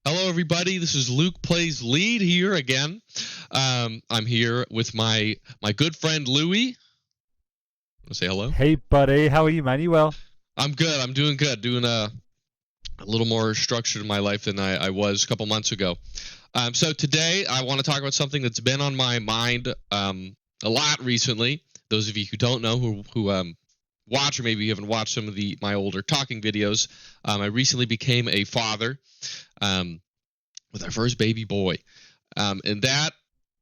Hello, everybody. This is Luke Plays Lead here again. I'm here with my good friend Louie. Want to say hello? Hey, buddy. How are you, man? You well? I'm good. I'm doing good. Doing a little more structured in my life than I was a couple months ago. So today I want to talk about something that's been on my mind a lot recently. Those of you who don't know, who watch or maybe you haven't watched some of my older talking videos, I recently became a father. Um, with our first baby boy. And that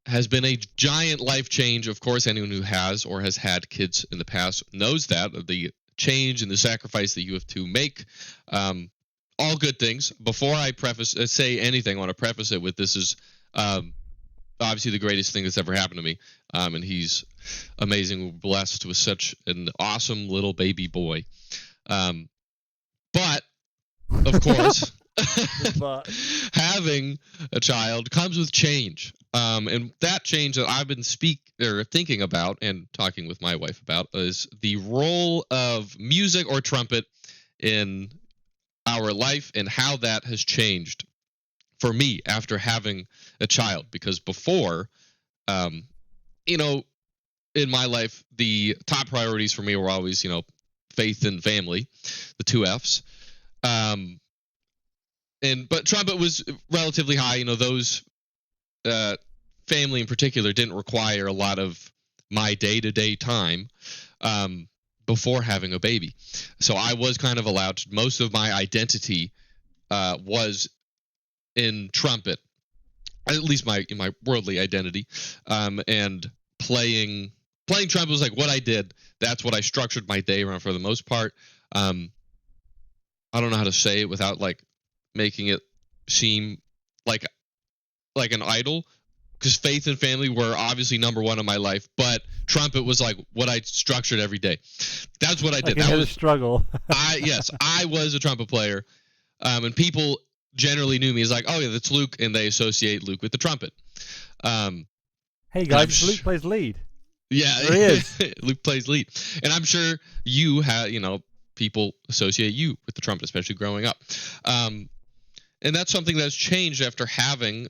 has been a giant life change. Of course, anyone who has or has had kids in the past knows that the change and the sacrifice that you have to make. All good things. Before I say anything, I want to preface it with this is obviously the greatest thing that's ever happened to me. And he's amazing. We're blessed with such an awesome little baby boy. But of course, But having a child comes with change. And that change that I've been thinking about and talking with my wife about is the role of music or trumpet in our life and how that has changed for me after having a child. Because before, um, you know, in my life, the top priorities for me were always, faith and family, the two F's. Um, but trumpet was relatively high. Those uh, family in particular didn't require a lot of my day-to-day time um, before having a baby. So I was kind of allowed to, most of my identity was in trumpet, at least my worldly identity, and playing trumpet was like what I did. That's what I structured my day around for the most part. Um, I don't know how to say it without like making it seem like an idol, because faith and family were obviously number one in my life, but trumpet was like what I structured every day. That's what I I did. can That hear the was struggle. yes, I was a trumpet player, and people generally knew me as like, oh yeah, that's Luke, and they associate Luke with the trumpet. Um, Hey, and I'm guys, it's Luke plays lead. yeah, There he is. Luke plays lead, and I'm sure you have people associate you with the trumpet, especially growing up. Um, and that's something that's changed after having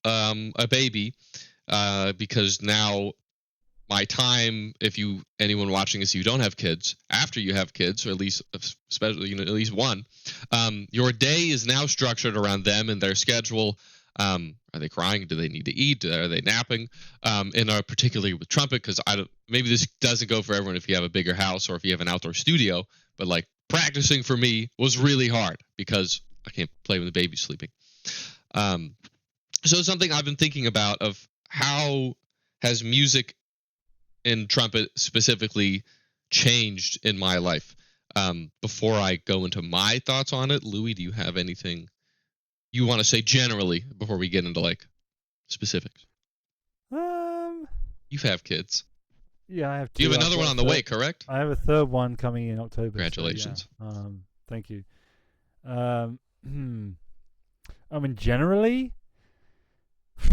a baby, because now my time, if anyone watching this, you don't have kids, after you have kids, or at least especially at least one, your day is now structured around them and their schedule. Are they crying? Do they need to eat? Are they napping? And particularly with trumpet, because maybe this doesn't go for everyone if you have a bigger house or if you have an outdoor studio, but like practicing for me was really hard because I can't play when the baby's sleeping. Um, so it's something I've been thinking about of how has music and trumpet specifically changed in my life. Before I go into my thoughts on it, Louis, do you have anything you want to say generally before we get into like specifics? Um, You have kids. yeah, I have You two. have I've another one got a on the way, third. correct? I have a third one coming in October. So yeah. Congratulations. Thank you. Um, hmm. I mean, generally, Is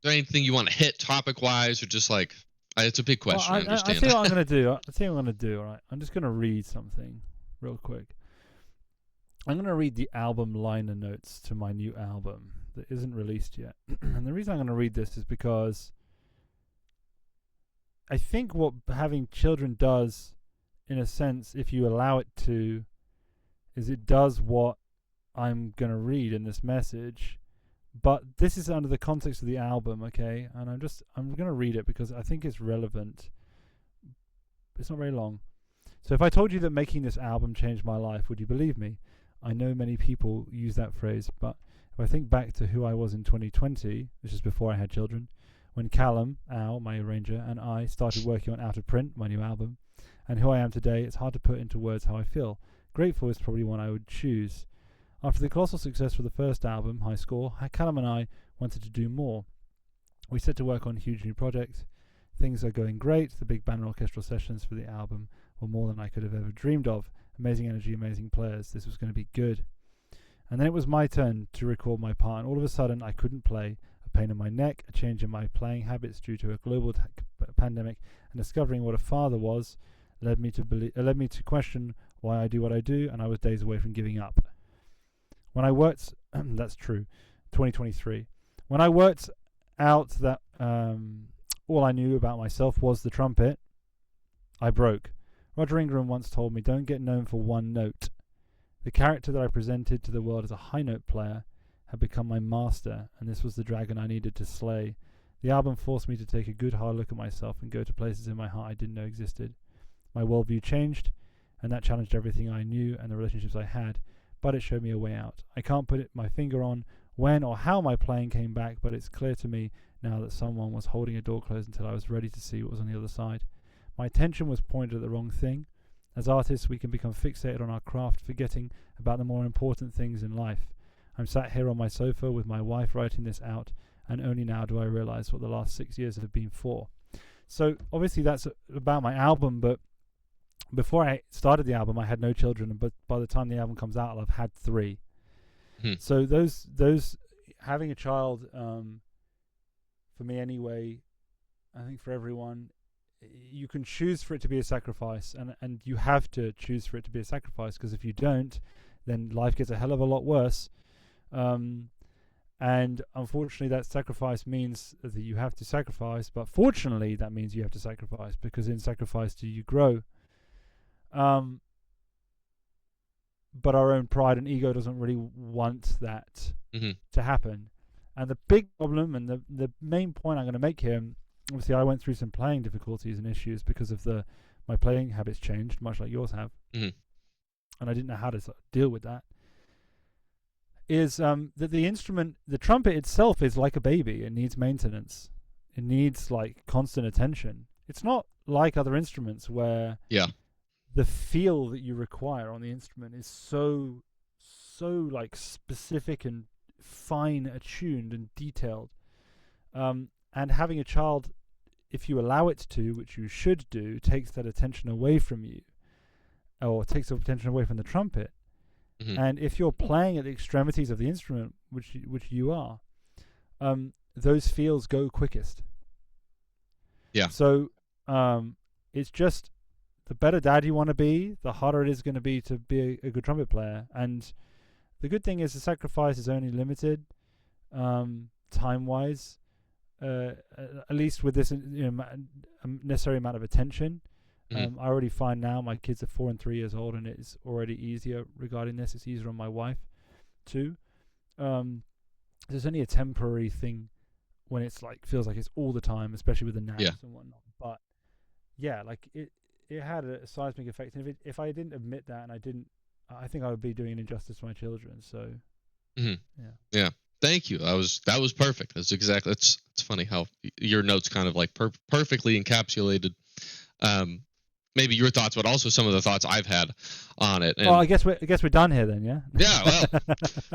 there anything you want to hit topic wise, or just like it's a big well, question, I I understand. see what I'm gonna do. I see what I'm gonna do. All right, I'm just gonna read something real quick. I'm going to read the album liner notes to my new album that isn't released yet. And the reason I'm going to read this is because I think what having children does, in a sense, if you allow it to, is it does what I'm going to read in this message. But this is under the context of the album, okay? And I'm going to read it because I think it's relevant. It's not very long. So if I told you that making this album changed my life, would you believe me? I know many people use that phrase, but if I think back to who I was in 2020, which is before I had children, when Callum, Al, my arranger, and I started working on Out of Print, my new album, and who I am today, it's hard to put into words how I feel. Grateful is probably one I would choose. After the colossal success for the first album, High Score, Callum and I wanted to do more. We set to work on huge new projects. Things are going great. The big band and orchestral sessions for the album were more than I could have ever dreamed of. Amazing energy, amazing players. This was going to be good. And then it was my turn to record my part, and all of a sudden I couldn't play. A pain in my neck, a change in my playing habits due to a global pandemic, and discovering what a father was led me to question why I do what I do, and I was days away from giving up. When I worked, that's true, 2023. When I worked out that all I knew about myself was the trumpet, I broke. Roger Ingram once told me, don't get known for one note. The character that I presented to the world as a high note player had become my master, and this was the dragon I needed to slay. The album forced me to take a good hard look at myself and go to places in my heart I didn't know existed. My worldview changed, and that challenged everything I knew and the relationships I had, but it showed me a way out. I can't put my finger on when or how my playing came back, but it's clear to me now that someone was holding a door closed until I was ready to see what was on the other side. My attention was pointed at the wrong thing. As artists, we can become fixated on our craft, forgetting about the more important things in life. I'm sat here on my sofa with my wife writing this out, and only now do I realize what the last 6 years have been for. So obviously that's about my album, but before I started the album, I had no children, but by the time the album comes out, I'll have had 3. So those having a child, for me anyway, I think for everyone, you can choose for it to be a sacrifice, and you have to choose for it to be a sacrifice, because if you don't, then life gets a hell of a lot worse. And unfortunately that sacrifice means that you have to sacrifice, but fortunately that means you have to sacrifice, because in sacrifice do you grow. But our own pride and ego doesn't really want that to happen. And the big problem, and the main point I'm going to make here, obviously I went through some playing difficulties and issues because of my playing habits changed, much like yours have, and I didn't know how to sort of deal with that, is that the instrument, the trumpet itself, is like a baby. It needs maintenance. It needs like constant attention. It's not like other instruments where the feel that you require on the instrument is so like specific and fine attuned and detailed. And having a child, if you allow it to, which you should do, takes that attention away from you, or takes the attention away from the trumpet. And if you're playing at the extremities of the instrument, which you are, those feels go quickest. So it's just, the better dad you want to be, the harder it is going to be a good trumpet player. And the good thing is the sacrifice is only limited, time-wise, at least with this necessary amount of attention. I already find now my kids are 4 and 3 years old, and it's already easier regarding this. It's easier on my wife too. There's only a temporary thing when it's like feels like it's all the time, especially with the naps and whatnot. But yeah, like it had a seismic effect. And if I didn't admit that, and I think I would be doing an injustice to my children. So yeah. Thank you. That was perfect. That's exactly. It's funny how your notes kind of like perfectly encapsulated. Maybe your thoughts, but also some of the thoughts I've had on it. And I guess we're done here then, yeah? Yeah, well,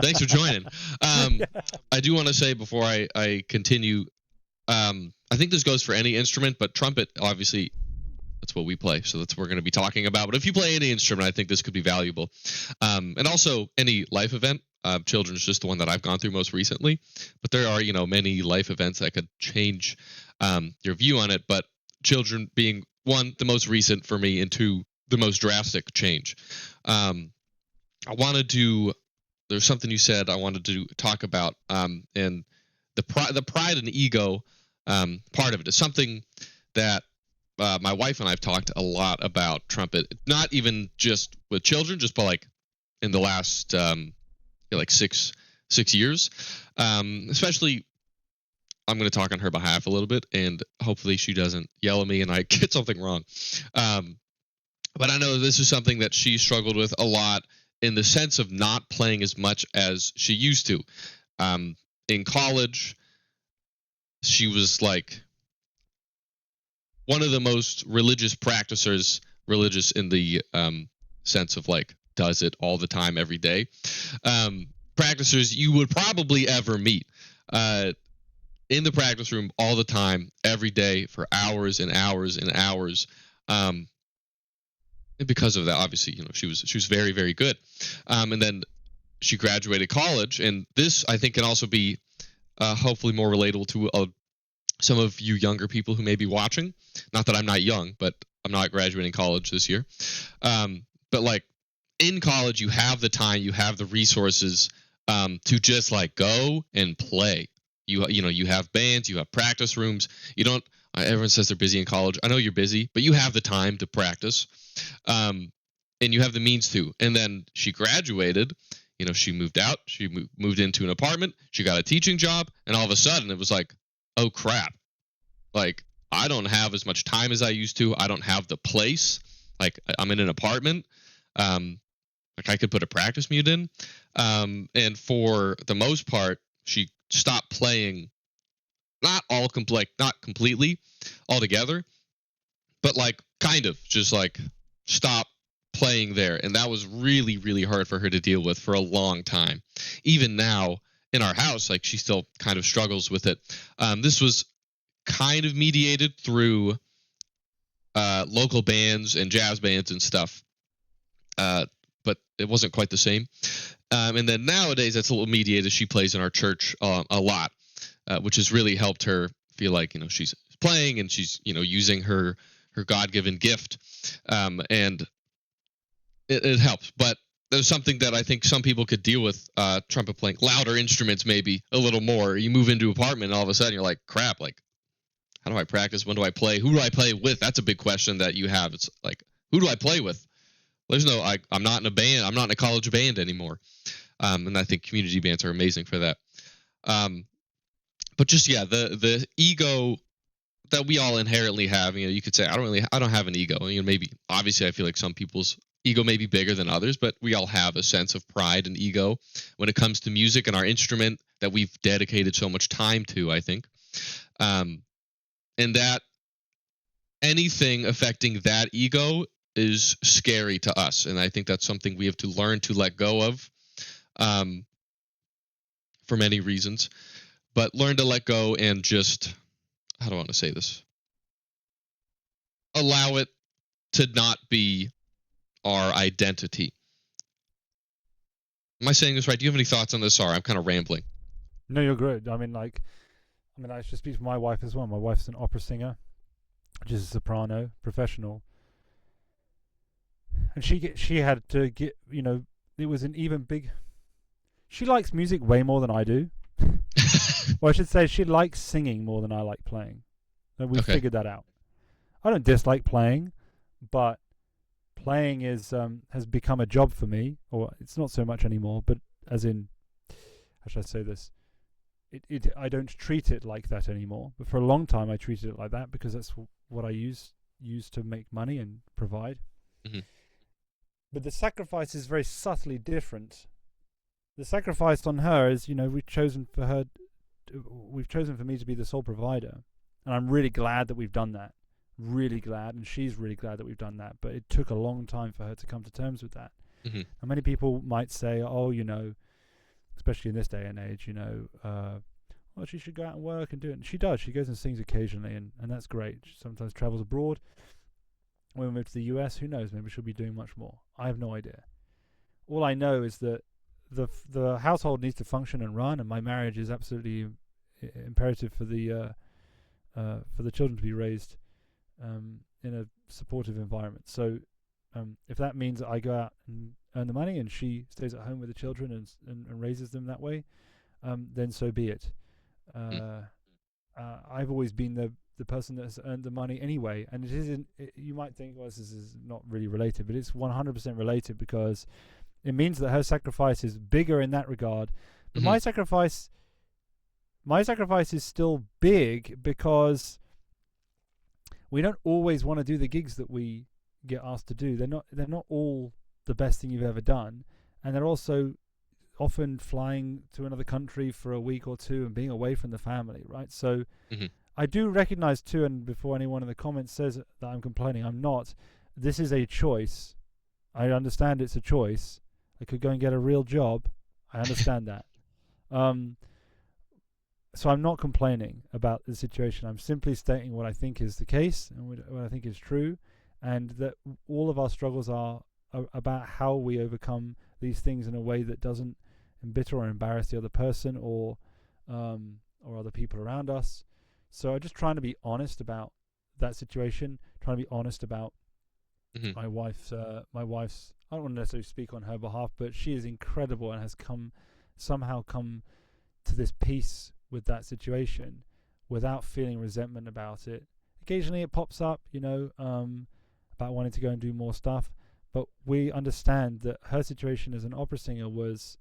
thanks for joining. I do want to say before I continue, I think this goes for any instrument, but trumpet, obviously, that's what we play, so that's what we're going to be talking about. But if you play any instrument, I think this could be valuable. And also any life event. Children's just the one that I've gone through most recently. But there are, many life events that could change your view on it. But children being, 1, the most recent for me, and 2, the most drastic change. There's something you said I wanted to talk about, and the pride and ego part of it is something that my wife and I have talked a lot about trumpet, not even just with children, just but like in the last like six years, especially. I'm going to talk on her behalf a little bit, and hopefully she doesn't yell at me and I get something wrong. But I know this is something that she struggled with a lot, in the sense of not playing as much as she used to. In college, she was like one of the most religious practicers, religious in the sense of like does it all the time, every day. Practicers you would probably ever meet. In the practice room all the time, every day, for hours and hours and hours. And because of that, obviously, she was very, very good. And then she graduated college, and this, I think, can also be hopefully more relatable to some of you younger people who may be watching. Not that I'm not young, but I'm not graduating college this year. But like in college, you have the time, you have the resources to just like go and play. You have bands, you have practice rooms. You don't. Everyone says they're busy in college. I know you're busy, but you have the time to practice, um, and you have the means to. And then she graduated. She moved out. She moved into an apartment. She got a teaching job, and all of a sudden, it was like, oh crap! Like I don't have as much time as I used to. I don't have the place. Like I'm in an apartment. Um, like I could put a practice mute in. And for the most part, she stopped playing. Not completely, altogether, but like kind of just like stop playing there, and that was really really hard for her to deal with for a long time. Even now in our house, like she still kind of struggles with it. This was kind of mediated through local bands and jazz bands and stuff, but it wasn't quite the same. And then nowadays, that's a little mediated. She plays in our church a lot, which has really helped her feel like she's playing and she's using her God-given gift, and it helps. But there's something that I think some people could deal with, trumpet playing, louder instruments maybe a little more. You move into an apartment and all of a sudden you're like, crap, like how do I practice? When do I play? Who do I play with? That's a big question that you have. It's like, who do I play with? There's no, I'm not in a band. I'm not in a college band anymore. And I think community bands are amazing for that. But just, yeah, the ego that we all inherently have, you could say, I don't have an ego. Maybe, obviously I feel like some people's ego may be bigger than others, but we all have a sense of pride and ego when it comes to music and our instrument that we've dedicated so much time to, I think. And that anything affecting that ego is scary to us. And I think that's something we have to learn to let go of, for many reasons. But learn to let go and just, how do I want to say this? Allow it to not be our identity. Am I saying this right? Do you have any thoughts on this? Sorry, I'm kind of rambling. No, you're good. I should speak for my wife as well. My wife's an opera singer, which is a soprano, professional. And she had to get, it was an even big... She likes music way more than I do. Well, I should say she likes singing more than I like playing. And we figured that out. I don't dislike playing, but playing is has become a job for me. Or it's not so much anymore, but as in, how should I say this? I don't treat it like that anymore. But for a long time, I treated it like that because that's what I use to make money and provide. Mm-hmm. But the sacrifice is very subtly different. The sacrifice on her is, we've chosen for me to be the sole provider, and I'm really glad that we've done that. Really glad, and she's really glad that we've done that. But it took a long time for her to come to terms with that. Mm-hmm. And many people might say, "Oh, especially in this day and age, well, she should go out and work and do it." And she does. She goes and sings occasionally, and that's great. She sometimes travels abroad. When we move to the US, who knows? Maybe she'll be doing much more. I have no idea. All I know is that the household needs to function and run, and my marriage is absolutely imperative for the children to be raised in a supportive environment. So if that means that I go out and earn the money and she stays at home with the children and raises them that way, then so be it. I've always been the person that has earned the money anyway, and it isn't. You might think, well, this is not really related, but it's 100% related because it means that her sacrifice is bigger in that regard. But my sacrifice is still big because we don't always want to do the gigs that we get asked to do. They're not all the best thing you've ever done, and they're also often flying to another country for a week or two and being away from the family, right? So I do recognize too, and before anyone in the comments says that I'm complaining, I'm not. This is a choice. I understand it's a choice. I could go and get a real job. I understand that. So I'm not complaining about the situation. I'm simply stating what I think is the case and what I think is true, and that all of our struggles are about how we overcome these things in a way that doesn't embitter or embarrass the other person or other people around us. So I'm just trying to be honest about that situation, trying to be honest about my wife's. I don't want to necessarily speak on her behalf, but she is incredible and has come somehow come to this peace with that situation without feeling resentment about it. Occasionally it pops up, about wanting to go and do more stuff, but we understand that her situation as an opera singer was,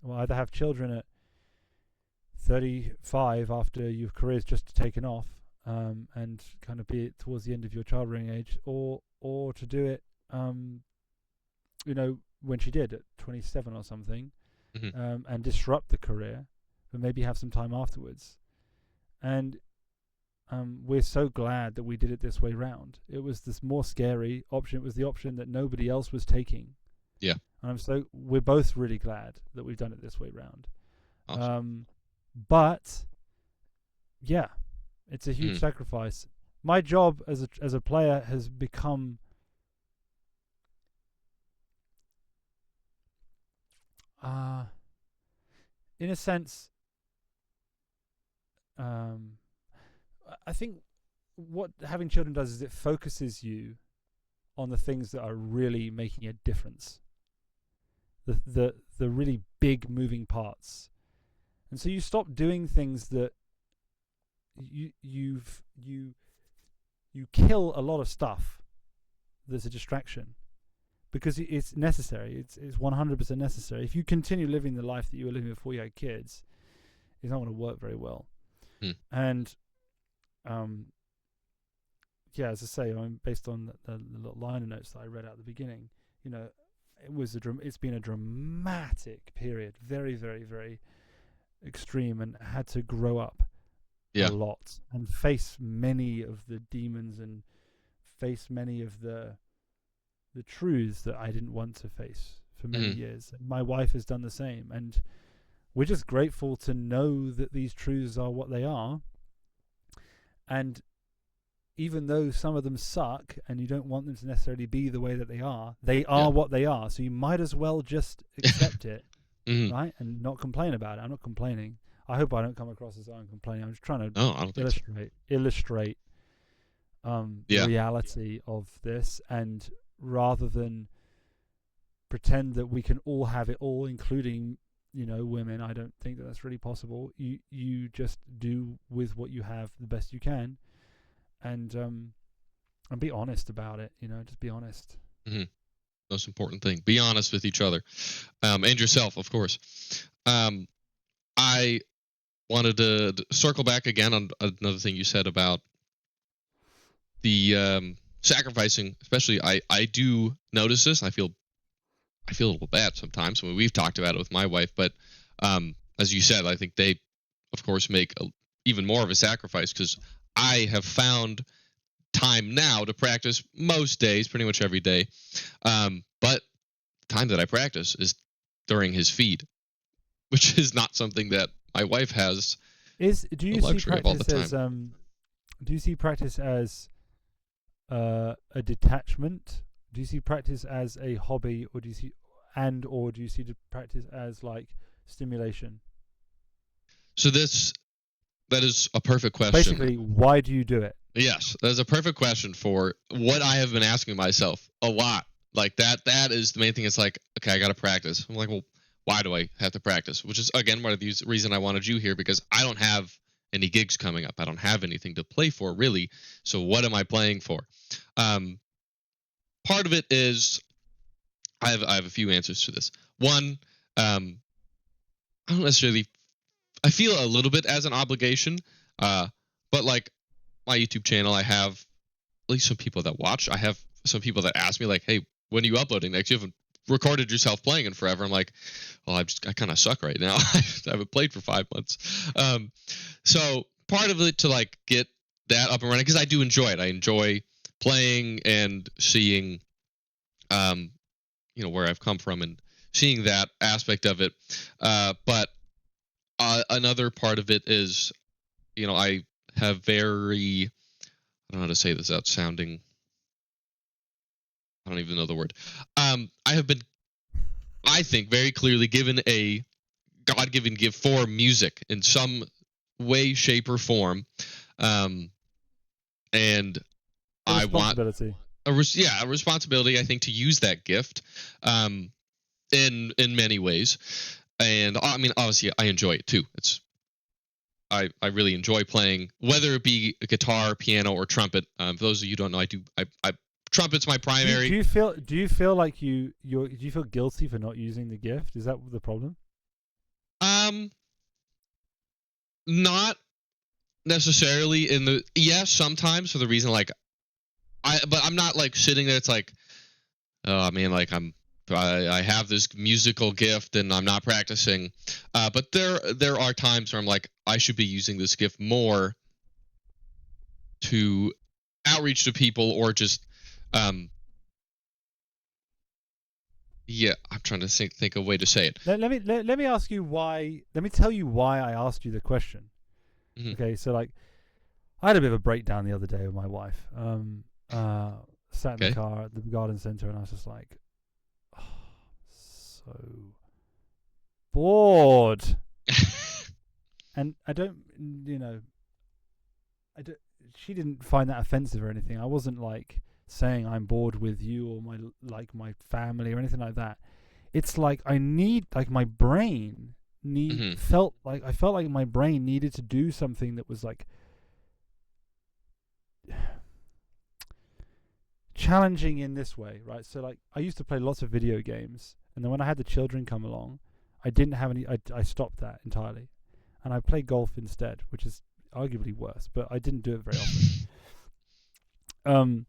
well, either have children at 35 after your career's just taken off, and kind of be towards the end of your childbearing age, or to do it, when she did at 27 or something, and disrupt the career, but maybe have some time afterwards. And we're so glad that we did it this way round. It was this more scary option. It was the option that nobody else was taking. Yeah. And we're both really glad that we've done it this way round. Awesome. But yeah, it's a huge sacrifice. My job as a player has become in a sense, I think what having children does is it focuses you on the things that are really making a difference, the really big moving parts, and so you stop doing things that you kill a lot of stuff that's a distraction, because it's necessary. It's 100% necessary. If you continue living the life that you were living before you had kids, it's not going to work very well. And as I say, based on the little liner notes that I read out at the beginning, it's been a dramatic period, very, very, very extreme, and had to grow up a lot and face many of the demons and face many of the truths that I didn't want to face for many years. And my wife has done the same, and we're just grateful to know that these truths are what they are. And even though some of them suck and you don't want them to necessarily be the way that they are what they are. So you might as well just accept it, right? And not complain about it. I'm not complaining. I hope I don't come across as I'm complaining. I'm just trying to illustrate the reality of this, and rather than pretend that we can all have it all, including women, I don't think that that's really possible. You just do with what you have the best you can, and be honest about it. Just be honest. Most important thing: be honest with each other, and yourself, of course. I wanted to circle back again on another thing you said about the sacrificing. Especially, I do notice this. I feel a little bad sometimes when we've talked about it with my wife, but as you said, I think they, of course, make even more of a sacrifice, because I have found time now to practice most days, pretty much every day. But the time that I practice is during his feed, which is not something that my wife has. Do you see practice as a detachment? Do you see practice as a hobby, or do you see practice as like stimulation? So that is a perfect question. Basically, why do you do it? Yes, that's a perfect question for what I have been asking myself a lot. Like that is the main thing. It's like, okay, I got to practice. I'm like, well, why do I have to practice? Which is, again, one of the reason I wanted you here, because I don't have any gigs coming up. I don't have anything to play for, really. So what am I playing for? Part of it is I have a few answers to this. One, I don't necessarily. I feel a little bit as an obligation, but like my YouTube channel, I have at least some people that watch. I have some people that ask me like, "Hey, when are you uploading next? You haven't recorded yourself playing in forever." I'm like, "Well, I kind of suck right now. I haven't played for 5 months." So part of it to like get that up and running, because I do enjoy it. I enjoy playing and seeing, where I've come from and seeing that aspect of it. But another part of it is, I have very, I don't know how to say this without sounding, I don't even know the word. I have been, I think, very clearly given a God-given gift for music in some way, shape, or form. And I want a responsibility, I think, to use that gift in many ways. and I mean, obviously, I enjoy it too. I really enjoy playing, whether it be a guitar, piano, or trumpet. For those of you who don't know, I trumpet's my Do primary. you feel like do you feel guilty for not using the gift? Is that the problem? Um, Not necessarily in the yes, sometimes for the reason like but I'm not like sitting there. It's like, oh, I mean, like I have this musical gift and I'm not practicing. But there are times where I'm like, I should be using this gift more to outreach to people, or just um yeah, I'm trying to think of a way to say it. Let me ask you why. Let me tell you why I asked you the question. Hmm. Okay, so like I had a bit of a breakdown the other day with my wife. Sat in the Okay. car at the garden center, and I was just like, oh, so bored. And I don't, you know, I don't, she didn't find that offensive or anything. I wasn't like saying I'm bored with you or my family or anything like that. It's like I need like my brain Hmm. I felt like my brain needed to do something that was like challenging in this way, right? So like I used to play lots of video games, and then when I had the children come along, I didn't have any. I stopped that entirely, and I played golf instead, which is arguably worse, but I didn't do it very often. Um,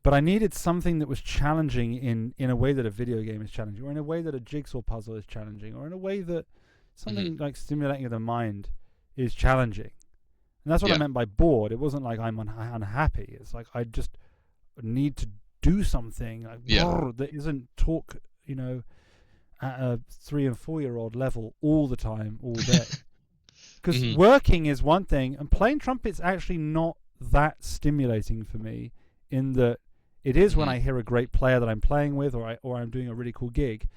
but I needed something that was challenging in a way that a video game is challenging, or in a way that a jigsaw puzzle is challenging, or in a way that Hmm. something like stimulating of the mind is challenging. And that's what I Yeah. meant by bored. It wasn't like I'm unhappy. It's like I just need to do something like Yeah. that isn't talk, at a 3 and 4 year old level all the time, all day. Because Hmm. working is one thing, and playing trumpet's actually not that stimulating for me. In that, it is when Hmm. I hear a great player that I'm playing with, or I'm doing a really cool gig.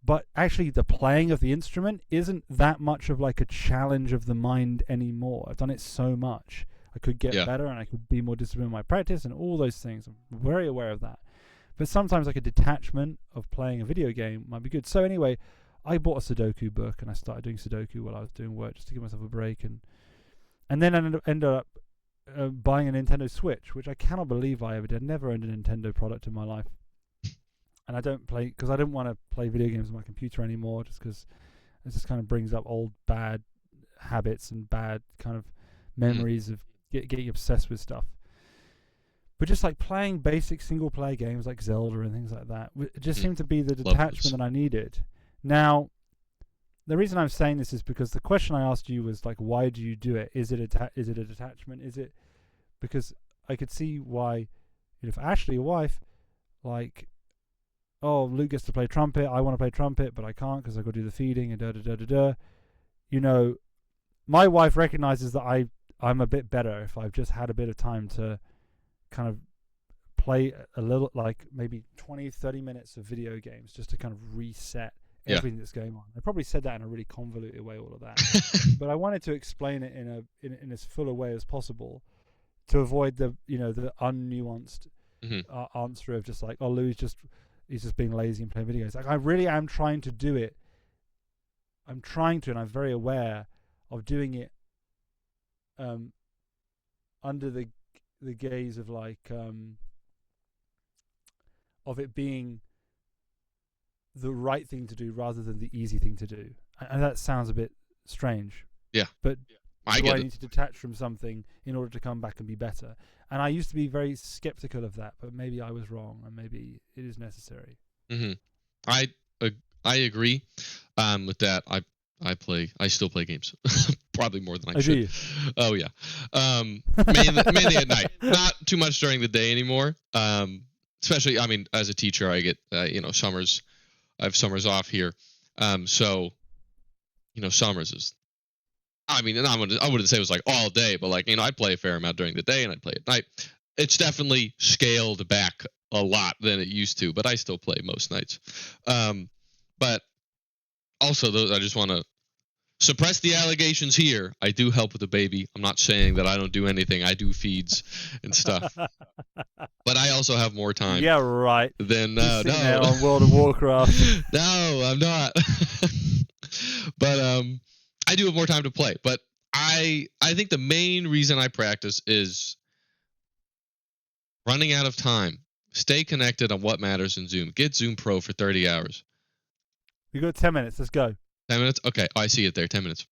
But actually, the playing of the instrument isn't that much of like a challenge of the mind anymore. I've done it so much. I could get Yeah. better, and I could be more disciplined in my practice, and all those things. I'm very aware of that. But sometimes, like a detachment of playing a video game might be good. So anyway, I bought a Sudoku book, and I started doing Sudoku while I was doing work, just to give myself a break. And then I ended up buying a Nintendo Switch, which I cannot believe I ever did. I never owned a Nintendo product in my life, and I don't play because I don't want to play video games on my computer anymore, just because it just kind of brings up old bad habits and bad kind of Hmm. memories of getting obsessed with stuff. But just like playing basic single player games like Zelda and things like that, it just Hmm. seemed to be the Love detachment those. that I needed. Now, the reason I'm saying this is because the question I asked you was like, why do you do it? Is it is it a detachment? Is it because I could see why, if Ashley, your wife, like, oh, Luke gets to play trumpet. I want to play trumpet, but I can't because I've got to do the feeding and da da da da da. You know, my wife recognizes that I'm a bit better if I've just had a bit of time to kind of play a little, like maybe 20, 30 minutes of video games just to kind of reset Yeah. everything that's going on. I probably said that in a really convoluted way, all of that. But I wanted to explain it in as full a way as possible to avoid the unnuanced Hmm. answer of just like, oh, Louis he's just being lazy and playing video games. Like I really am trying to do it. I'm trying to, and I'm very aware of doing it um, under the gaze of like of it being the right thing to do rather than the easy thing to do. And that sounds a bit strange, Yeah. but I do I get it. need to detach from something in order to come back and be better? And I used to be very skeptical of that, but maybe I was wrong, and maybe it is necessary. Hmm. I I agree with that. I still play games, probably more than I Oh, do should. you? Oh yeah, mainly at night, not too much during the day anymore. Especially, I mean, as a teacher, I get summers. I have summers off here, so summers is. I mean, and I wouldn't say it was like all day, but like I play a fair amount during the day and I play at night. It's definitely scaled back a lot than it used to, but I still play most nights. But also, those I just want to suppress the allegations here. I do help with the baby. I'm not saying that I don't do anything. I do feeds and stuff, but I also have more time. Yeah, right. Than Just sitting there no, on World of Warcraft. no, I'm not. But I do have more time to play. But I think the main reason I practice is running out of time. Stay connected on what matters in Zoom. Get Zoom Pro for 30 hours. We got 10 minutes. Let's go. 10 minutes? Okay. Oh, I see it there. 10 minutes.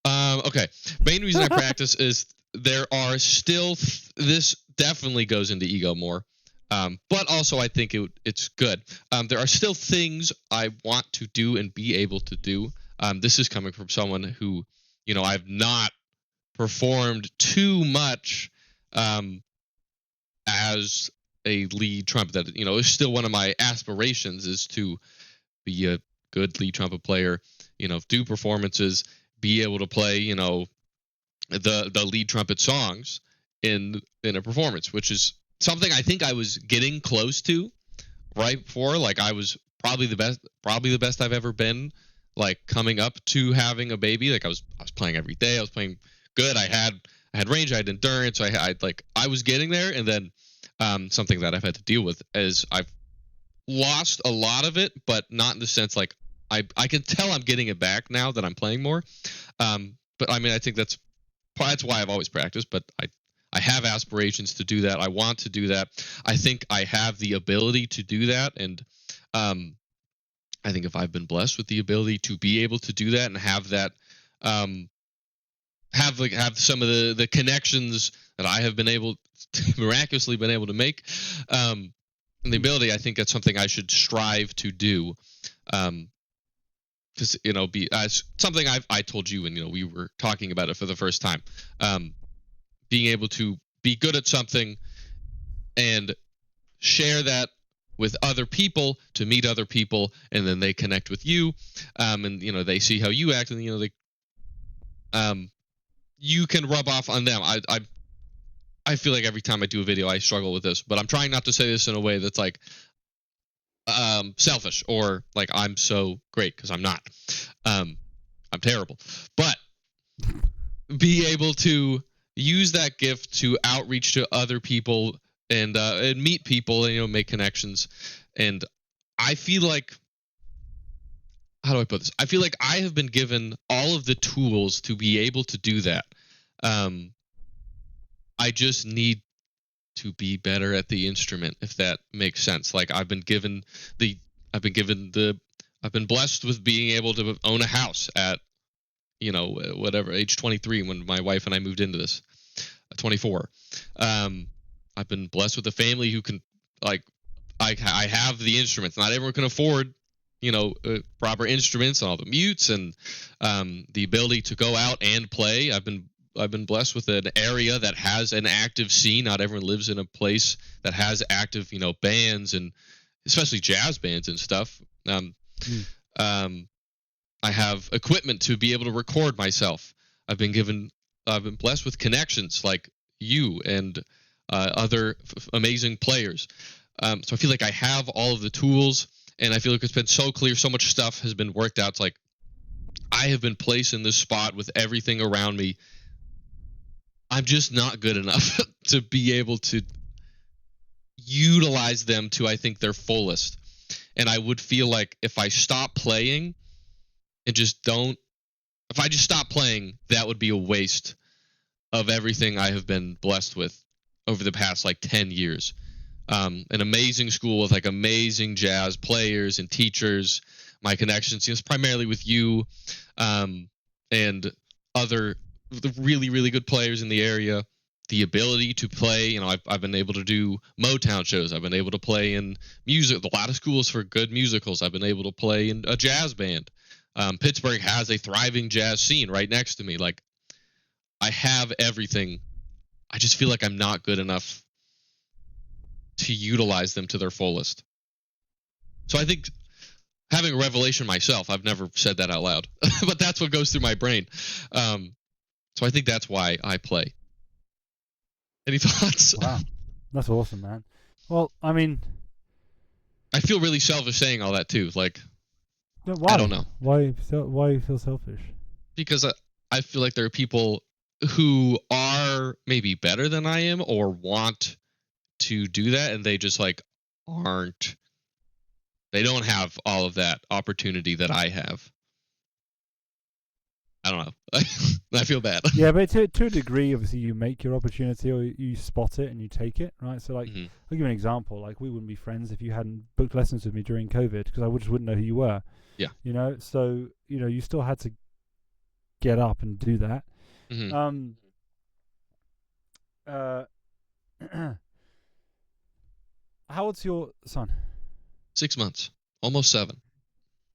Okay. Main reason I practice is there are still this definitely goes into ego more. But also I think it's good. There are still things I want to do and be able to do. This is coming from someone who, I've not performed too much as a lead trumpet. That is still one of my aspirations, is to be a good lead trumpet player. Do performances, be able to play the lead trumpet songs in a performance, which is something I think I was getting close to right before. Like I was probably the best I've ever been. Like coming up to having a baby, like I was playing every day. I was playing good. I had range. I had endurance. I was getting there, and then something that I've had to deal with is I've lost a lot of it, but not in the sense like I can tell I'm getting it back now that I'm playing more. But I mean, I think that's why I've always practiced. But I have aspirations to do that. I want to do that. I think I have the ability to do that, and I think if I've been blessed with the ability to be able to do that and have that, have some of the connections that I have been able miraculously been able to make, and the ability, I think that's something I should strive to do. Because be as something I told you when we were talking about it for the first time, being able to be good at something and share that with other people, to meet other people, and then they connect with you, and they see how you act, and you can rub off on them. I feel like every time I do a video I struggle with this, but I'm trying not to say this in a way that's like selfish or like I'm so great, because I'm not. I'm terrible. But be able to use that gift to outreach to other people and meet people and make connections. And I feel like, how do I put this? I feel like I have been given all of the tools to be able to do that. I just need to be better at the instrument, if that makes sense. Like I've been blessed with being able to own a house at whatever age 23, when my wife and I moved into this. 24. I've been blessed with a family who can, like, I have the instruments. Not everyone can afford proper instruments and all the mutes and the ability to go out and play. I've been blessed with an area that has an active scene. Not everyone lives in a place that has active bands, and especially jazz bands and stuff. I have equipment to be able to record myself. I've been blessed with connections like you and other amazing players. So I feel like I have all of the tools, and I feel like it's been so clear. So much stuff has been worked out. It's like I have been placed in this spot with everything around me. I'm just not good enough to be able to utilize them to, I think, their fullest. And I would feel like if I stop playing and if I just stop playing, that would be a waste of everything I have been blessed with over the past 10 years. An amazing school with amazing jazz players and teachers. My connections, primarily with you, and other really, really good players in the area. The ability to play, I've been able to do Motown shows. I've been able to play in music, a lot of schools for good musicals. I've been able to play in a jazz band. Pittsburgh has a thriving jazz scene right next to me. Like, I have everything. I just feel like I'm not good enough to utilize them to their fullest. So I think having a revelation myself, I've never said that out loud, but that's what goes through my brain. So I think that's why I play. Any thoughts? Wow, that's awesome, man. Well, I mean, I feel really selfish saying all that too. Like, why? I don't know. Why you feel selfish? because I feel like there are people who are maybe better than I am or want to do that, and they just like aren't. They don't have all of that opportunity that I have. I don't know. I feel bad. Yeah, but to a degree, obviously, you make your opportunity or you spot it and you take it, right? So, like, Mhm. I'll give you an example. Like, we wouldn't be friends if you hadn't booked lessons with me during COVID because I just wouldn't know who you were. Yeah. You know, so you still had to get up and do that. Mhm. Uh, how old's your son? 6 months, almost 7.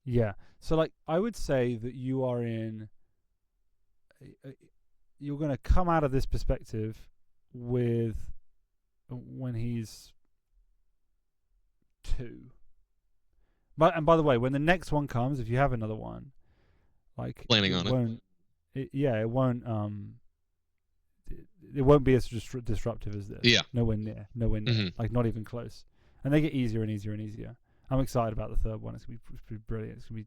Yeah. So, like, I would say that you're going to come out of this perspective with when he's 2. And by the way, when the next one comes, if you have another one, like Planning it on it. won't. It won't. It won't be as disruptive as this. Yeah. Nowhere near. Nowhere near. Mhm. Like not even close. And they get easier and easier and easier. I'm excited about the third one. It's gonna be brilliant. It's gonna be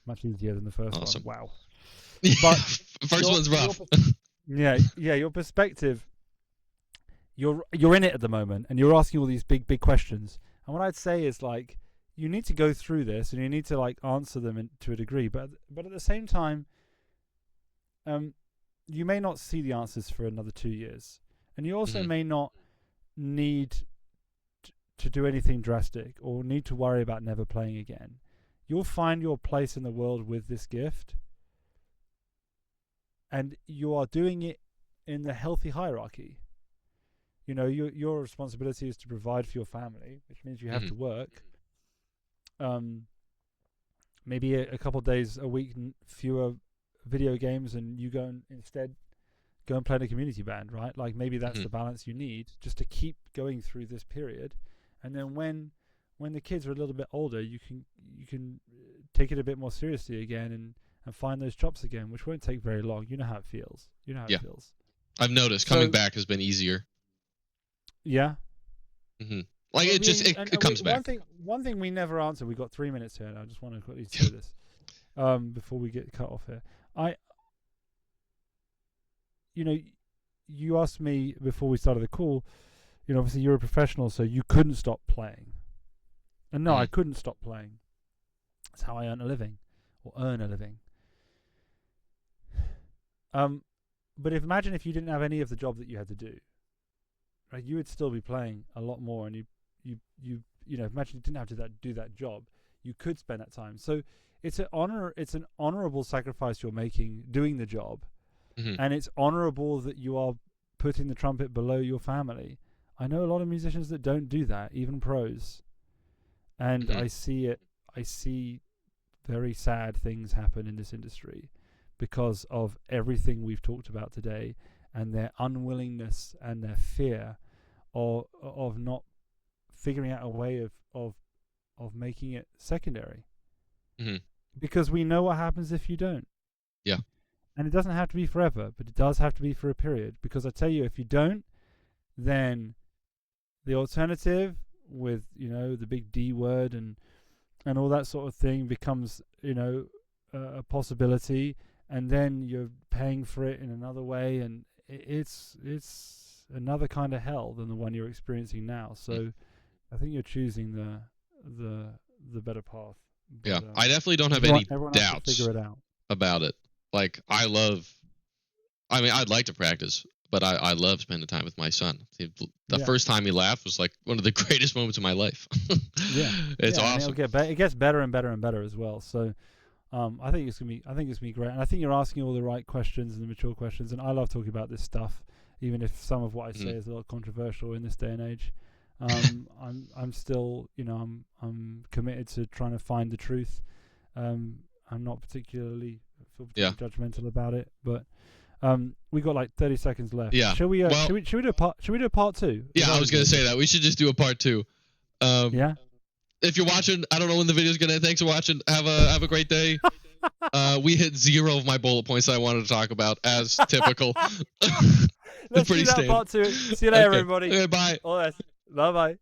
much easier than the first Awesome. one. Wow. But But first one's rough. yeah. Your perspective. You're in it at the moment, and you're asking all these big questions. And what I'd say is like, you need to go through this, and you need to like answer them to a degree. But at the same time, you may not see the answers for another 2 years, and you also may not need to do anything drastic or need to worry about never playing again. You'll find your place in the world with this gift, and you are doing it in the healthy hierarchy. Your responsibility is to provide for your family, which means you have to work. Maybe a couple of days a week, fewer video games, and you instead go and play in a community band, right? Like maybe that's the balance you need just to keep going through this period, and then when the kids are a little bit older, you can take it a bit more seriously again and find those chops again, which won't take very long. You know how it feels. It feels. I've noticed coming back has been easier. Yeah. Like well, it comes back. One thing we never answered. We got 3 minutes here, and I just want to quickly say this before we get cut off here. You asked me before we started the call. Obviously you're a professional, so you couldn't stop playing. And no, I couldn't stop playing. That's how I earn a living. But imagine if you didn't have any of the job that you had to do. Right, you would still be playing a lot more, and you imagine you didn't have to do that job. You could spend that time. So it's an honorable sacrifice you're making doing the job, and it's honorable that you are putting the trumpet below your family. I know a lot of musicians that don't do that, even pros, and I see very sad things happen in this industry because of everything we've talked about today, and their unwillingness and their fear of not figuring out a way of making it secondary. Because we know what happens if you don't. Yeah. And it doesn't have to be forever, but it does have to be for a period. Because I tell you, if you don't, then the alternative with, the big D word and all that sort of thing becomes, a possibility, and then you're paying for it in another way, and it's another kind of hell than the one you're experiencing now. So I think you're choosing the better path. But, yeah, I definitely don't have any doubts figure it out about it. Like I'd like to practice, but I love spending time with my son. The first time he laughed was like one of the greatest moments of my life. It's awesome. It gets better and better and better as well. So I think it's gonna be great, and I think you're asking all the right questions and the mature questions, and I love talking about this stuff, even if some of what I say is a little controversial in this day and age. I'm still, I'm committed to trying to find the truth. I'm not particularly judgmental about it, but we got like 30 seconds left. Yeah. Should we do a part 2? Yeah, I was gonna say that we should just do a part 2. Yeah. If you're watching, I don't know when the video's gonna. Thanks for watching. Have a great day. We hit 0 of my bullet points that I wanted to talk about, as typical. Let's do that part 2. See you later, everybody. Okay, bye. All right. Bye bye.